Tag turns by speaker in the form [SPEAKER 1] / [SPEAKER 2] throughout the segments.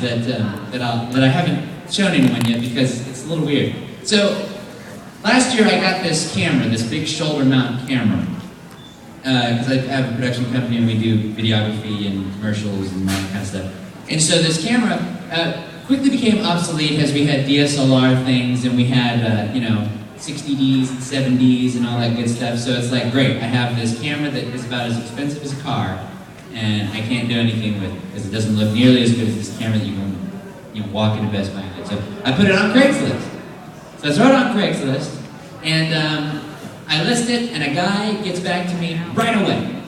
[SPEAKER 1] that I haven't shown anyone yet because it's a little weird. So last year I got this camera, this big shoulder mount camera, because I have a production company and we do videography and commercials and all that kind of stuff. And so this camera quickly became obsolete as we had DSLR things and we had 60Ds and 70s and all that good stuff. So it's like, great, I have this camera that is about as expensive as a car, and I can't do anything with it because it doesn't look nearly as good as this camera that you can walk into Best Buy with. So I put it on Craigslist. So I throw it on Craigslist, and I list it, and a guy gets back to me right away.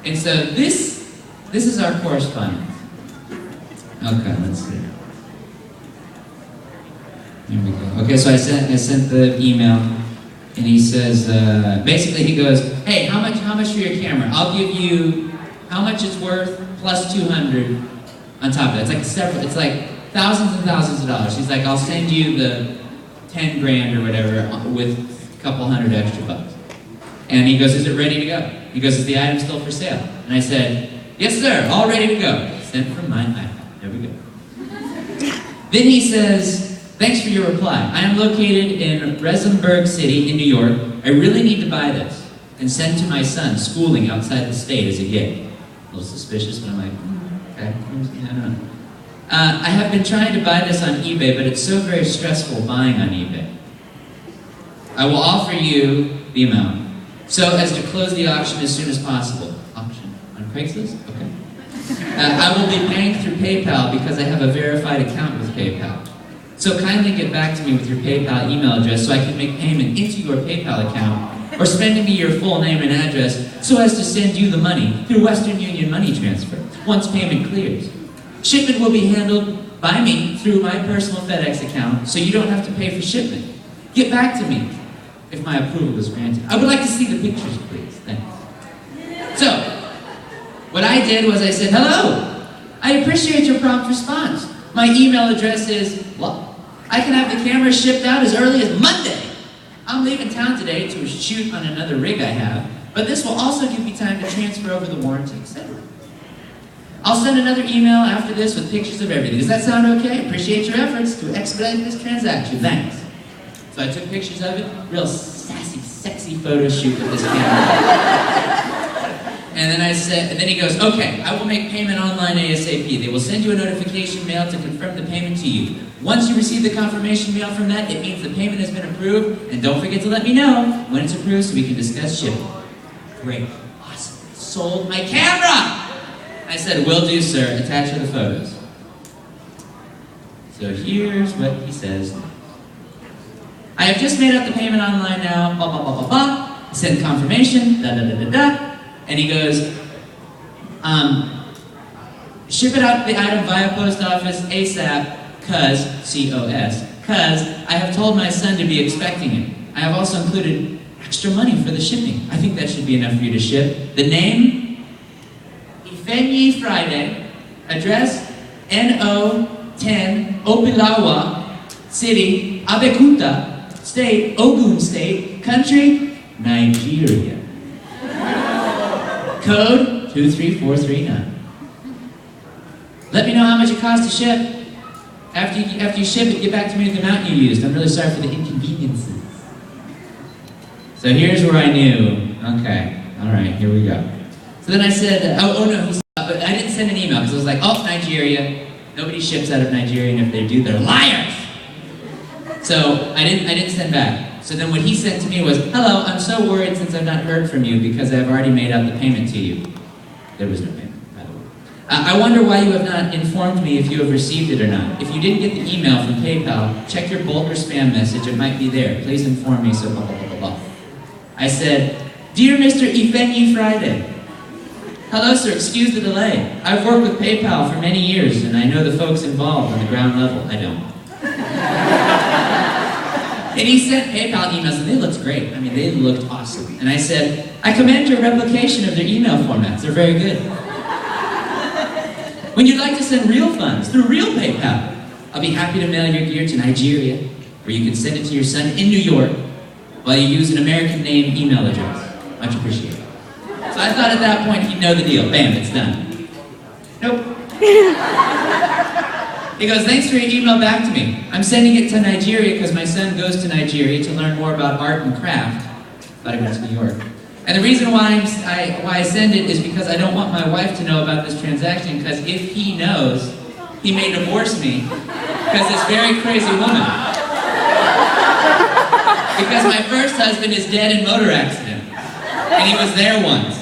[SPEAKER 1] And so this is our correspondence. Okay, let's see. Here we go. Okay, so I sent the email, and he says, basically he goes, hey, how much for your camera? I'll give you how much it's worth plus 200 on top of that. It's like thousands and thousands of dollars. He's like, I'll send you the 10 grand or whatever with a couple hundred extra bucks. And he goes, is it ready to go? He goes, is the item still for sale? And I said, yes sir, all ready to go. Sent from my iPhone. There we go. Then he says, thanks for your reply. I am located in Resenberg City in New York. I really need to buy this and send to my son schooling outside the state as a gift. A little suspicious, but I'm like, okay, I don't know. I have been trying to buy this on eBay, but it's so very stressful buying on eBay. I will offer you the amount so as to close the auction as soon as possible. Auction? On Craigslist? Okay. I will be paying through PayPal because I have a verified account with PayPal. So kindly get back to me with your PayPal email address so I can make payment into your PayPal account, or sending me your full name and address so as to send you the money through Western Union money transfer once payment clears. Shipment will be handled by me through my personal FedEx account, so you don't have to pay for shipment. Get back to me if my approval is granted. I would like to see the pictures, please. Thanks. So, what I did was I said, hello, I appreciate your prompt response. My email address is, well, I can have the camera shipped out as early as Monday. I'm leaving town today to shoot on another rig I have, but this will also give me time to transfer over the warranty, etc. I'll send another email after this with pictures of everything. Does that sound okay? Appreciate your efforts to expedite this transaction. Thanks. So I took pictures of it, real sassy, sexy photo shoot with this camera. And then he goes, okay, I will make payment online ASAP. They will send you a notification mail to confirm the payment to you. Once you receive the confirmation mail from that, it means the payment has been approved, and don't forget to let me know when it's approved so we can discuss shipping. Great, awesome, sold my camera! I said, will do, sir, attach the photos. So here's what he says. I have just made up the payment online now, blah, blah, blah, blah, blah. Send confirmation, da, da, da, da, da. And he goes, ship it out the item via post office ASAP, C-O-S, cause I have told my son to be expecting it. I have also included extra money for the shipping. I think that should be enough for you to ship. The name, Ifenyi Friday, address, NO10, Opilawa, city, Abekuta, state, Ogun state, country, Nigeria. Code 23439. Let me know how much it costs to ship. After you ship it, get back to me with the amount you used. I'm really sorry for the inconveniences. So here's where I knew. Okay, all right, here we go. So then I said, but I didn't send an email because I was like, oh, Nigeria. Nobody ships out of Nigeria, and if they do, they're liars. So I didn't send back. So then what he said to me was, hello, I'm so worried since I've not heard from you because I've already made out the payment to you. There was no payment, by the way. I wonder why you have not informed me if you have received it or not. If you didn't get the email from PayPal, check your bulk or spam message. It might be there. Please inform me, so blah, blah, blah, blah, blah. I said, dear Mr. Ifenyi Friday, hello, sir, excuse the delay. I've worked with PayPal for many years, and I know the folks involved on the ground level. I don't. And he sent PayPal emails, and they looked great. I mean, they looked awesome. And I said, I commend your replication of their email formats. They're very good. When you'd like to send real funds through real PayPal, I'll be happy to mail your gear to Nigeria, where you can send it to your son in New York while you use an American name email address. Much appreciated. So I thought at that point he'd know the deal. Bam, it's done. Nope. He goes, thanks for your email back to me. I'm sending it to Nigeria because my son goes to Nigeria to learn more about art and craft. Thought he went to New York. And the reason why I send it is because I don't want my wife to know about this transaction, because if he knows, he may divorce me because this very crazy woman. Because my first husband is dead in motor accident, and he was there once.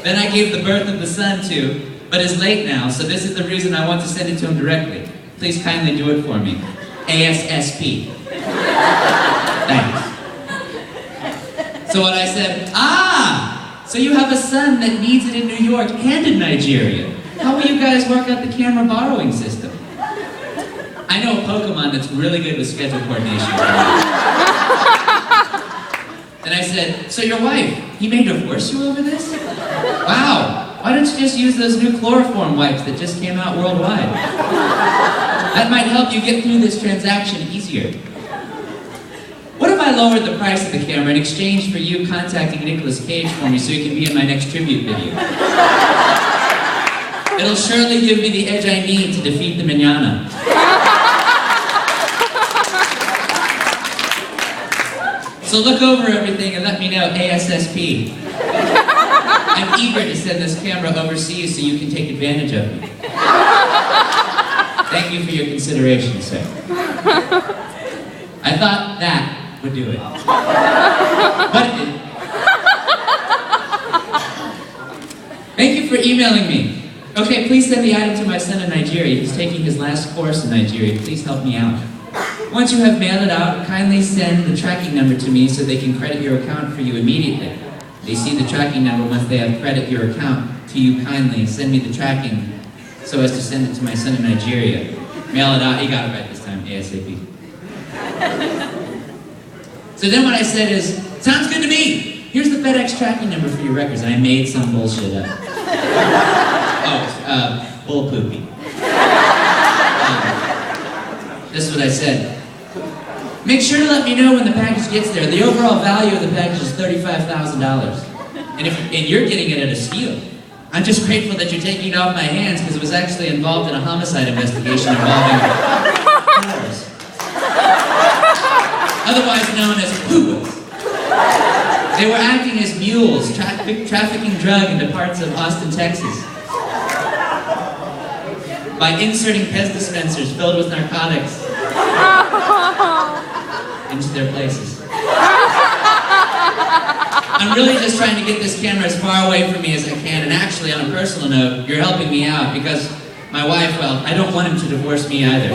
[SPEAKER 1] Then I gave the birth of the son to, but is late now, so this is the reason I want to send it to him directly. Please kindly do it for me. ASSP. Thanks. So what I said, so you have a son that needs it in New York and in Nigeria. How will you guys work out the camera borrowing system? I know a Pokemon that's really good with schedule coordination. And I said, so your wife, he may divorce you over this? Wow. Why don't you just use those new chloroform wipes that just came out worldwide? That might help you get through this transaction easier. What if I lowered the price of the camera in exchange for you contacting Nicolas Cage for me so he can be in my next tribute video? It'll surely give me the edge I need to defeat the manana. So look over everything and let me know ASSP. I'm eager to send this camera overseas so you can take advantage of me. Thank you for your consideration, sir. I thought that would do it. But it didn't. Thank you for emailing me. Okay, please send the item to my son in Nigeria. He's taking his last course in Nigeria. Please help me out. Once you have mailed it out, kindly send the tracking number to me so they can credit your account for you immediately. They see the tracking number once they have credit your account to you kindly. Send me the tracking so as to send it to my son in Nigeria. Mail it out. He got it right this time, ASAP. So then what I said is, sounds good to me. Here's the FedEx tracking number for your records. And I made some bullshit up. Bull poopy. This is what I said. Make sure to let me know when the package gets there. The overall value of the package is $35,000. And you're getting it at a steal. I'm just grateful that you're taking it off my hands because it was actually involved in a homicide investigation involving cars. Otherwise known as poobas. They were acting as mules, trafficking drug into parts of Austin, Texas. By inserting Pez dispensers filled with narcotics into their places. I'm really just trying to get this camera as far away from me as I can, and actually, on a personal note, you're helping me out because my wife, well, I don't want him to divorce me either.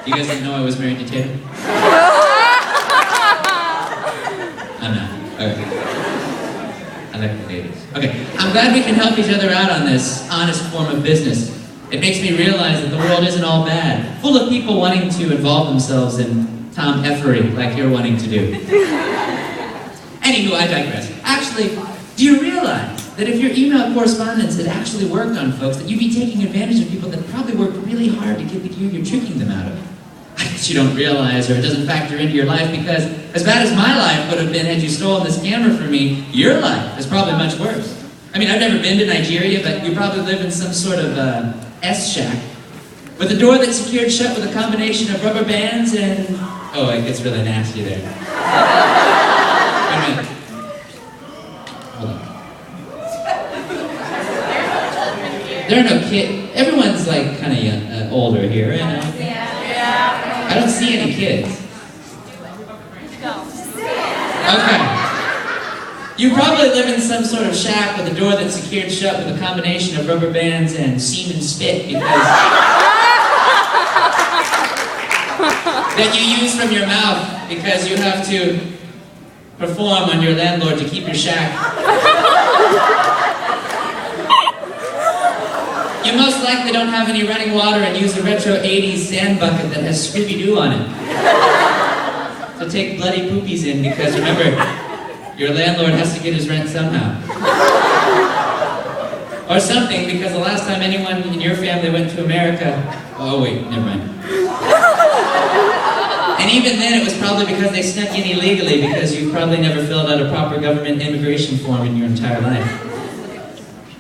[SPEAKER 1] You guys didn't know I was married to Taylor? I'm not. Okay. I like the ladies. Okay, I'm glad we can help each other out on this honest form of business. It makes me realize that the world isn't all bad, full of people wanting to involve themselves in tomfoolery like you're wanting to do. Anywho, I digress. Actually, do you realize that if your email correspondence had actually worked on folks, that you'd be taking advantage of people that probably worked really hard to get the gear you're tricking them out of? I guess you don't realize, or it doesn't factor into your life, because as bad as my life would have been had you stolen this camera from me, your life is probably much worse. I mean, I've never been to Nigeria, but you probably live in some sort of S-shack with a door that's secured shut with a combination of rubber bands and... Oh, it gets really nasty there. Wait a minute. Hold on. There are no kids. Everyone's like kind of older here, right? I don't see any kids. Okay. You probably live in some sort of shack with a door that's secured shut with a combination of rubber bands and semen spit because that you use from your mouth because you have to perform on your landlord to keep your shack. You most likely don't have any running water and use a retro 80s sand bucket that has Scooby-Doo on it. So take bloody poopies in because remember, your landlord has to get his rent somehow. Or something, because the last time anyone in your family went to America... Oh wait, never mind. And even then it was probably because they snuck in illegally because you probably never filled out a proper government immigration form in your entire life.